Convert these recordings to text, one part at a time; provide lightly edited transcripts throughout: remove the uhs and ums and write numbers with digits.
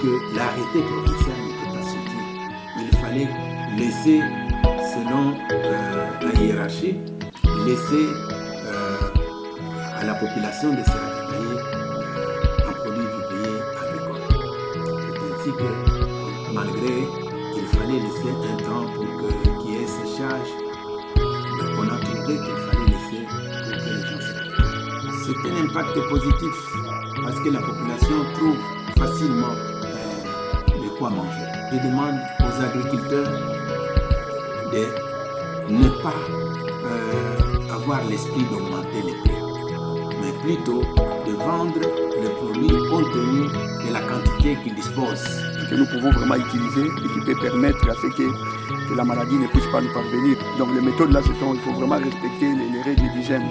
que l'arrêté provincial n'était pas suivi. Il fallait laisser, selon la hiérarchie, laisser à la population de se ravitailler en produits du pays agricole. C'est ainsi que, malgré qu'il fallait laisser un temps pour qu'il y ait séchage, on a trouvé qu'il fallait laisser pour que les gens se ravitaillent. C'est un impact positif parce que la population trouve facilement de quoi manger. Je demande aux agriculteurs de ne pas avoir l'esprit d'augmenter les prix, mais plutôt de vendre le produit compte tenu de la quantité qu'ils disposent. Que nous pouvons vraiment utiliser et qui peut permettre à ce que la maladie ne puisse pas nous parvenir. Donc les méthodes là, il faut vraiment respecter les règles d'hygiène.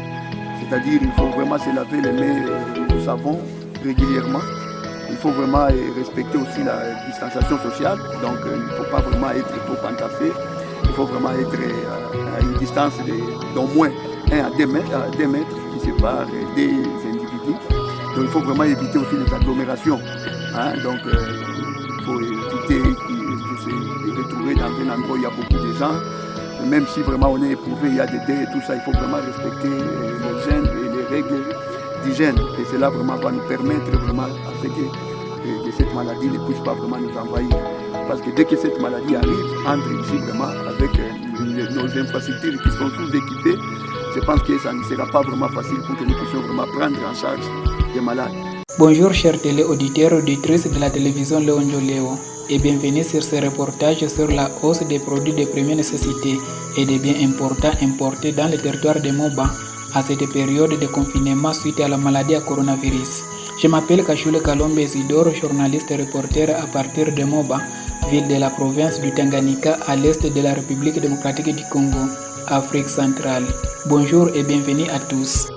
C'est-à-dire il faut vraiment se laver les mains au savon régulièrement. Il faut vraiment respecter aussi la distanciation sociale. Donc il ne faut pas vraiment être trop entassé. Il faut vraiment être à une distance d'au moins 1 à 2 mètres qui séparent des individus. Donc il faut vraiment éviter aussi les agglomérations. Donc il faut éviter de se retrouver dans un endroit où il y a beaucoup de gens. Même si vraiment on est éprouvé, il y a des dés et tout ça, il faut vraiment respecter les gènes et les règles d'hygiène. Et cela vraiment va nous permettre vraiment à ce que cette maladie ne puisse pas vraiment nous envahir. Parce que dès que cette maladie arrive, entre ici vraiment avec nos infrastructures qui sont sous-équipées, je pense que ça ne sera pas vraiment facile pour que nous puissions vraiment prendre en charge les malades. Bonjour chers téléauditeurs et auditrices de la télévision Léonjo Léo et bienvenue sur ce reportage sur la hausse des produits de première nécessité et des biens importants importés dans le territoire de Moba à cette période de confinement suite à la maladie à coronavirus. Je m'appelle Kachule Kalombe Isidore, journaliste et reporter à partir de Moba, ville de la province du Tanganyika à l'est de la République démocratique du Congo, Afrique centrale. Bonjour et bienvenue à tous.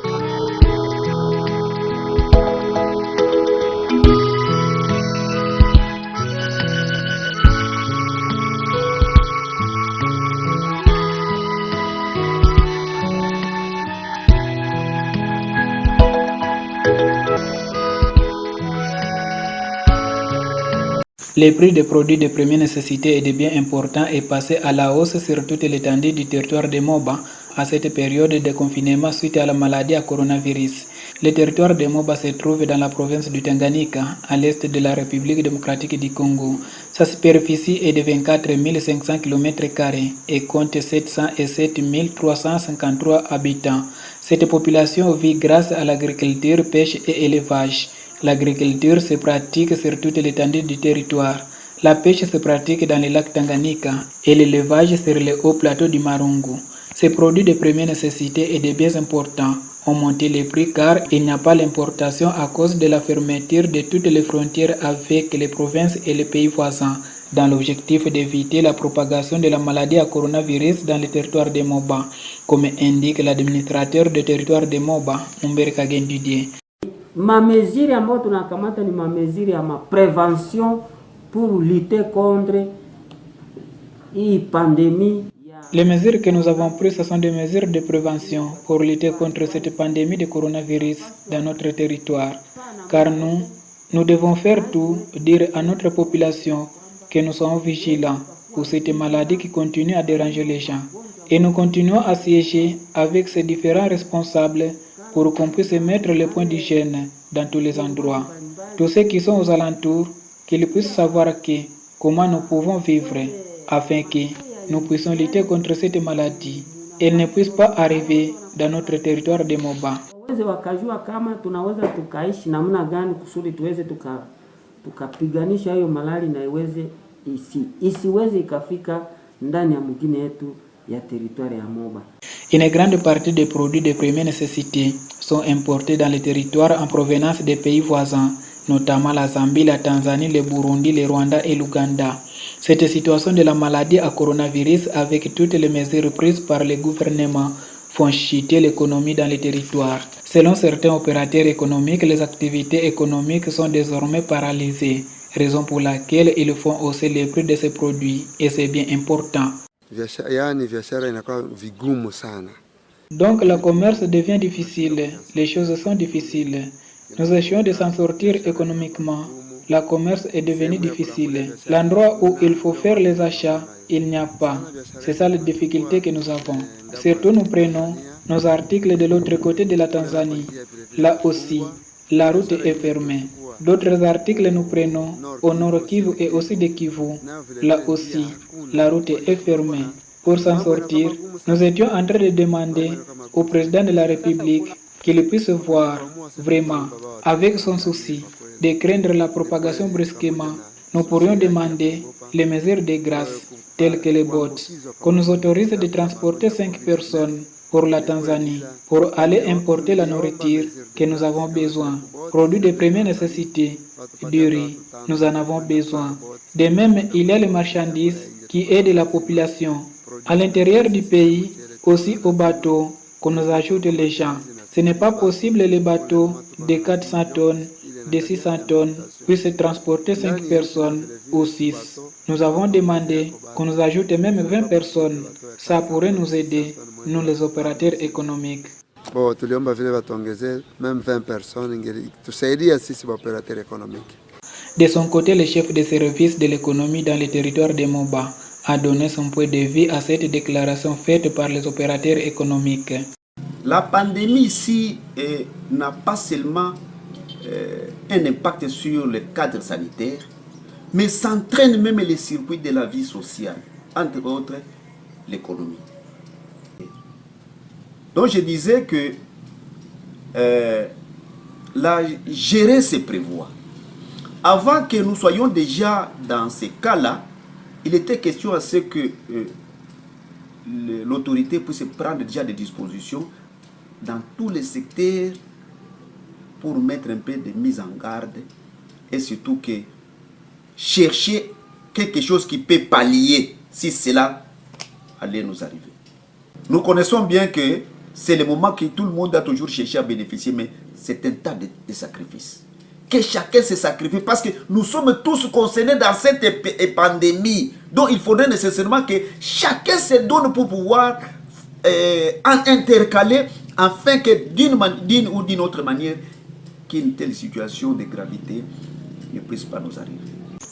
Le prix des produits de première nécessité et des biens importants est passé à la hausse sur toute l'étendue du territoire de Moba à cette période de confinement suite à la maladie à coronavirus. Le territoire de Moba se trouve dans la province du Tanganyika, à l'est de la République démocratique du Congo. Sa superficie est de 24 500 km² et compte 707 353 habitants. Cette population vit grâce à l'agriculture, pêche et élevage. L'agriculture se pratique sur toute l'étendue du territoire. La pêche se pratique dans les lacs Tanganyika et l'élevage sur les hauts plateaux du Marungu. Ces produits de première nécessité et de biens importants ont monté les prix car il n'y a pas l'importation à cause de la fermeture de toutes les frontières avec les provinces et les pays voisins dans l'objectif d'éviter la propagation de la maladie à coronavirus dans le territoire de Moba, comme indique l'administrateur du territoire de Moba, Umber Kagendudie. Mameziri ambayo tunakamata ni mameziri ya prévention pour lutter contre hii pandémie. Les mesures que nous avons prises, ce sont des mesures de prévention pour lutter contre cette pandémie de coronavirus dans notre territoire. Car nous devons faire tout, dire à notre population que nous sommes vigilants pour cette maladie qui continue à déranger les gens. Et nous continuons à siéger avec ces différents responsables pour qu'on puisse mettre les points d'hygiène dans tous les endroits. Tous ceux qui sont aux alentours, qu'ils puissent savoir comment nous pouvons vivre afin que nous puissions lutter contre cette maladie. Elle ne puisse pas arriver dans notre territoire de Moba. Wakajua kama tunaweza tukaishi namna gani kusudi tuweze tukapiganisha hiyo malali na isiweze ikafika ndani ya mgine yetu ya territoire ya Moba. Une grande partie des produits de première nécessité sont importés dans les territoires en provenance des pays voisins, notamment la Zambie, la Tanzanie, le Burundi, le Rwanda et l'Ouganda. Cette situation de la maladie à coronavirus, avec toutes les mesures prises par le gouvernement, font chuter l'économie dans les territoires. Selon certains opérateurs économiques, les activités économiques sont désormais paralysées, raison pour laquelle ils font hausser les prix de ces produits, et c'est bien important. Donc le commerce devient difficile, les choses sont difficiles. Nous essayons de s'en sortir économiquement, le commerce est devenu difficile. L'endroit où il faut faire les achats, il n'y a pas. C'est ça la difficulté que nous avons. Surtout nous prenons nos articles de l'autre côté de la Tanzanie. Là aussi, la route est fermée. D'autres articles nous prenons au nord Kivu et au sud Kivu. Là aussi, la route est fermée. Pour s'en sortir, nous étions en train de demander au président de la République qu'il puisse voir vraiment, avec son souci, de craindre la propagation brusquement. Nous pourrions demander les mesures de grâce, telles que les bottes, qu'on nous autorise de transporter 5 personnes pour la Tanzanie, pour aller importer la nourriture que nous avons besoin. Produits de première nécessité, du riz, nous en avons besoin. De même, il y a les marchandises qui aident la population. À l'intérieur du pays, aussi aux bateaux, qu'on nous ajoute les gens. Ce n'est pas possible les bateaux de 400 tonnes, de 600 tonnes puissent transporter 5 personnes ou 6. Nous avons demandé qu'on nous ajoute même 20 personnes. Ça pourrait nous aider, nous les opérateurs économiques. Bon, tuliomba vile watuongeze même 20 personnes tusaidia sisi opérateurs économiques. De son côté, le chef des services de l'économie dans le territoire de Moba a donné son point de vue à cette déclaration faite par les opérateurs économiques. La pandémie ici n'a pas seulement un impact sur le cadre sanitaire, mais s'entraîne même les circuits de la vie sociale, entre autres l'économie. Donc je disais que gérer se prévoit. Avant que nous soyons déjà dans ces cas-là, il était question à ce que l'autorité puisse prendre déjà des dispositions dans tous les secteurs pour mettre un peu de mise en garde et surtout que chercher quelque chose qui peut pallier si cela allait nous arriver. Nous connaissons bien que c'est le moment que tout le monde a toujours cherché à bénéficier, mais c'est un tas de sacrifices. Que chacun se sacrifie parce que nous sommes tous concernés dans cette pandémie. Donc il faudrait nécessairement que chacun se donne pour pouvoir intercaler afin que d'une ou d'une autre manière, qu'une telle situation de gravité ne puisse pas nous arriver.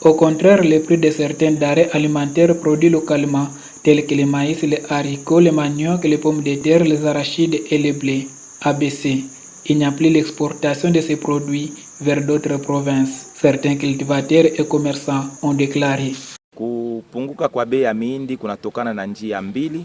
Au contraire, les prix de certains denrées alimentaires produits localement, tels que le maïs, les haricots, le manioc, les pommes de terre, les arachides et les blés, a baissé. Il n'y a plus l'exportation de ces produits vers d'autres provinces. Certains cultivateurs et commerçants ont déclaré. Kupunguka kwa bei ya mihindi kunatokana na njia mbili.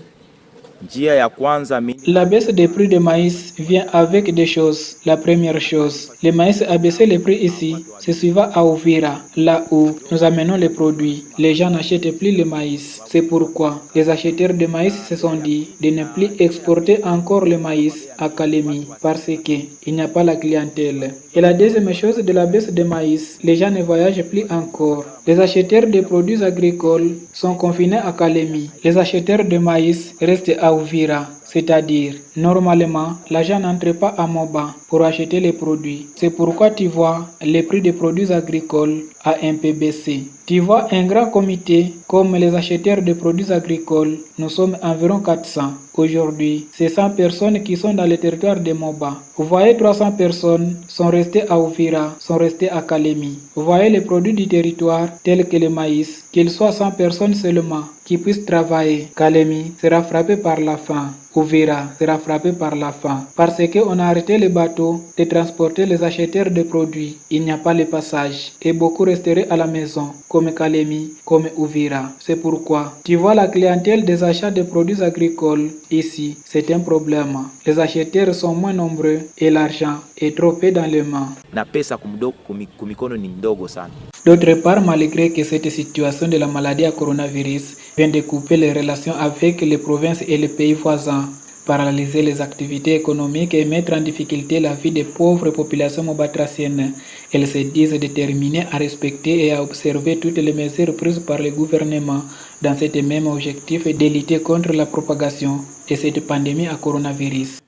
La baisse des prix de maïs vient avec deux choses. La première chose, le maïs a baissé les prix ici. C'est suivant à Uvira, là où nous amenons les produits. Les gens n'achètent plus le maïs. C'est pourquoi les acheteurs de maïs se sont dit de ne plus exporter encore le maïs à Kalemi parce qu'il n'y a pas la clientèle. Et la deuxième chose de la baisse de maïs, les gens ne voyagent plus encore. Les acheteurs de produits agricoles sont confinés à Kalemi. Les acheteurs de maïs restent à Uvira, c'est-à-dire, normalement, l'argent n'entre pas à Moba pour acheter les produits. C'est pourquoi tu vois, les prix des produits agricoles a un peu baissé. Tu vois, un grand comité, comme les acheteurs de produits agricoles, nous sommes environ 400. Aujourd'hui, c'est 100 personnes qui sont dans le territoire de Moba. Vous voyez, 300 personnes sont restées à Uvira, sont restées à Kalemi. Vous voyez les produits du territoire, tels que le maïs, qu'ils soient 100 personnes seulement, qui puissent travailler. Kalemi sera frappé par la faim. Uvira sera frappé par la faim. Parce qu'on a arrêté les bateaux de transporter les acheteurs de produits. Il n'y a pas le passage. Et beaucoup resteraient à la maison, comme Kalemi, comme Uvira. C'est pourquoi, tu vois la clientèle des achats de produits agricoles. Ici, c'est un problème. Les acheteurs sont moins nombreux et l'argent est trop peu dans les mains. D'autre part, malgré que cette situation de la maladie à coronavirus vient de couper les relations avec les provinces et les pays voisins, paralyser les activités économiques et mettre en difficulté la vie des pauvres populations mobatraciennes, elles se disent déterminées à respecter et à observer toutes les mesures prises par le gouvernement dans cet même objectif de lutter contre la propagation de cette pandémie à coronavirus.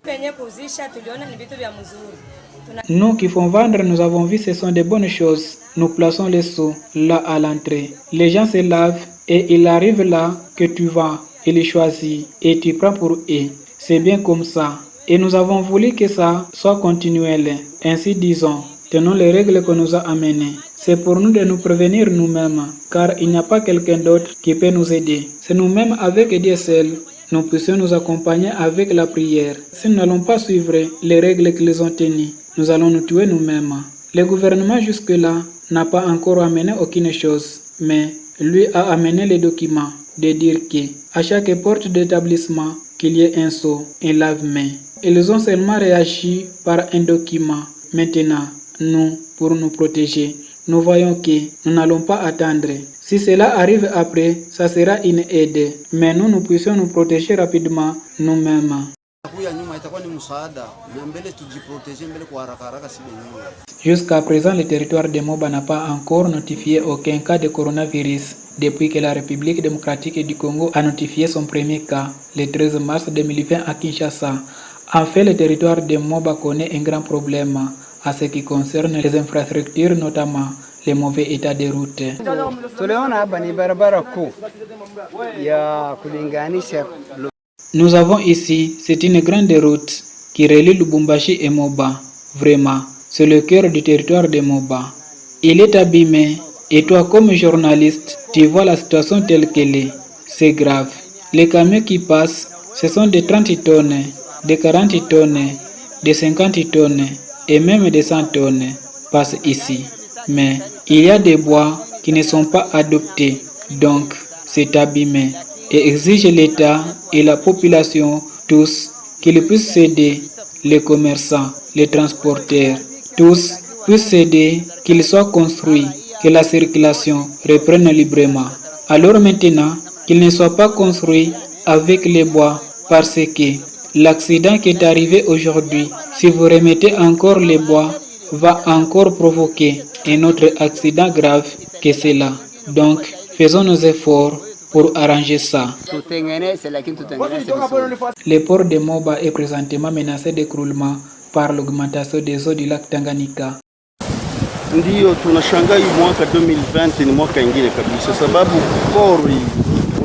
Nous qui font vendre, nous avons vu ce sont de bonnes choses. Nous plaçons les seaux là à l'entrée. Les gens se lavent et il arrive là que tu vas et les choisis et tu prends pour eux. C'est bien comme ça. Et nous avons voulu que ça soit continuel. Ainsi disons, tenons les règles qu'on nous a amenées. C'est pour nous de nous prévenir nous-mêmes, car il n'y a pas quelqu'un d'autre qui peut nous aider. C'est nous-mêmes avec Dieu seul. Nous puissions nous accompagner avec la prière. Si nous n'allons pas suivre les règles qu'ils ont tenues, nous allons nous tuer nous-mêmes. Le gouvernement jusque-là n'a pas encore amené aucune chose, mais lui a amené les documents de dire qu'à chaque porte d'établissement, qu'il y ait un seau, un lave-main. Ils ont seulement réagi par un document. Maintenant, nous, pour nous protéger, nous voyons que nous n'allons pas attendre. Si cela arrive après, ça sera une aide. Mais nous puissions nous protéger rapidement nous-mêmes. Jusqu'à présent, le territoire de Moba n'a pas encore notifié aucun cas de coronavirus depuis que la République démocratique du Congo a notifié son premier cas le 13 mars 2020 à Kinshasa. En fait, le territoire de Moba connaît un grand problème à ce qui concerne les infrastructures, notamment le mauvais état des routes. Nous avons ici, c'est une grande route qui relie Lubumbashi et Moba. Vraiment, c'est le cœur du territoire de Moba. Il est abîmé et toi, comme journaliste, tu vois la situation telle qu'elle est. C'est grave. Les camions qui passent, ce sont de 30 tonnes, de 40 tonnes, de 50 tonnes et même de 100 tonnes passent ici. Mais il y a des bois qui ne sont pas adoptés, donc c'est abîmé et exige l'État et la population tous qu'ils puissent céder, les commerçants, les transporteurs, tous puissent céder, qu'ils soient construits, que la circulation reprenne librement. Alors maintenant, qu'ils ne soient pas construits avec les bois parce que l'accident qui est arrivé aujourd'hui, si vous remettez encore les bois, va encore provoquer un autre accident grave que cela. Donc, faisons nos efforts pour arranger ça. Le port de Moba est présentement menacé d'écroulement par l'augmentation des eaux du lac Tanganyika. Ndio tunashangaa hii mwaka 2020 ni mwaka ingine kabisa sababu port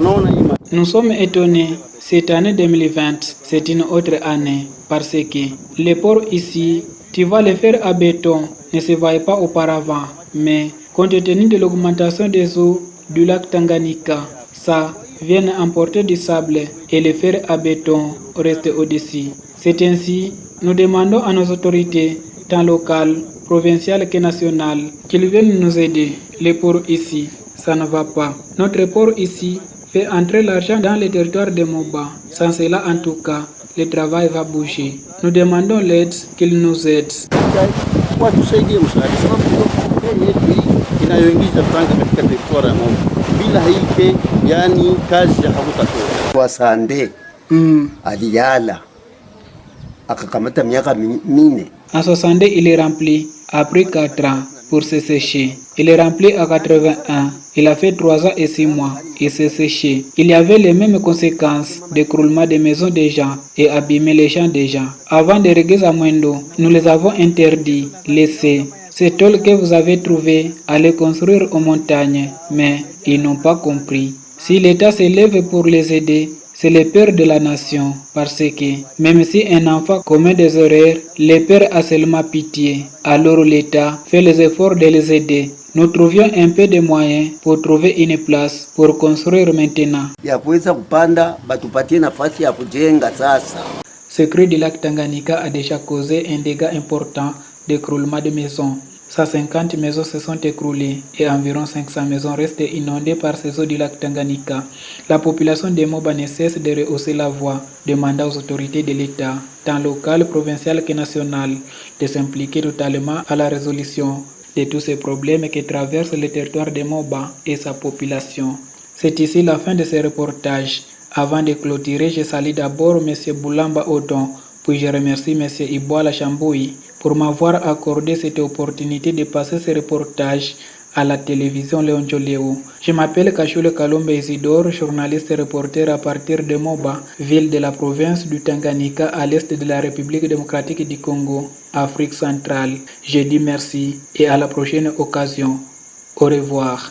unaona hii. Nous sommes étonnés. Cette année 2020, c'est une autre année parce que les ports ici, tu vois les fers à béton ne se voyaient pas auparavant, mais compte tenu de l'augmentation des eaux du lac Tanganyika, ça vient emporter du sable et les fers à béton restent au-dessus. C'est ainsi, nous demandons à nos autorités, tant locales, provinciales que nationales, qu'ils viennent nous aider. Les ports ici, ça ne va pas. Notre port ici fait entrer l'argent dans le territoire de Moba. Sans cela, en tout cas, le travail va bouger. Nous demandons l'aide, qu'ils nous aident. Watusaidie msaada sababu yetu inayoingiza franga katika territoire ya Moba. Bila hii yani kazi hakutatoka. Kwa Sande aliyala akakamata miaka 4. En 60, il est rempli, a pris 4 ans pour se sécher. Il est rempli à 81. Il a fait 3 ans et 6 mois. Il s'est séché. Il y avait les mêmes conséquences d'écroulement des maisons des gens et abîmer les champs des gens. Avant de régler à Mwendo, nous les avons interdits, laissés. Ces tôles que vous avez trouvées à les construire aux montagnes, mais ils n'ont pas compris. Si l'État s'élève pour les aider, c'est le père de la nation, parce que même si un enfant commet des erreurs, le père a seulement pitié. Alors l'État fait les efforts de les aider. Nous trouvions un peu de moyens pour trouver une place pour construire maintenant. Ce cru du lac Tanganyika a déjà causé un dégât important d'écroulement de maisons. 150 maisons se sont écroulées et environ 500 maisons restent inondées par ces eaux du lac Tanganyika. La population de Moba ne cesse de rehausser la voix, demandant aux autorités de l'État, tant locales, provinciales que nationales, de s'impliquer totalement à la résolution de tous ces problèmes qui traversent le territoire de Moba et sa population. C'est ici la fin de ce reportage. Avant de clôturer, je salue d'abord M. Boulamba Odon, puis je remercie M. Iboala Chamboui pour m'avoir accordé cette opportunité de passer ce reportage à la télévision Léon Joléo. Je m'appelle Kachule Kalombe Isidore, journaliste et reporter à partir de Moba, ville de la province du Tanganyika à l'est de la République démocratique du Congo, Afrique centrale. Je dis merci et à la prochaine occasion. Au revoir.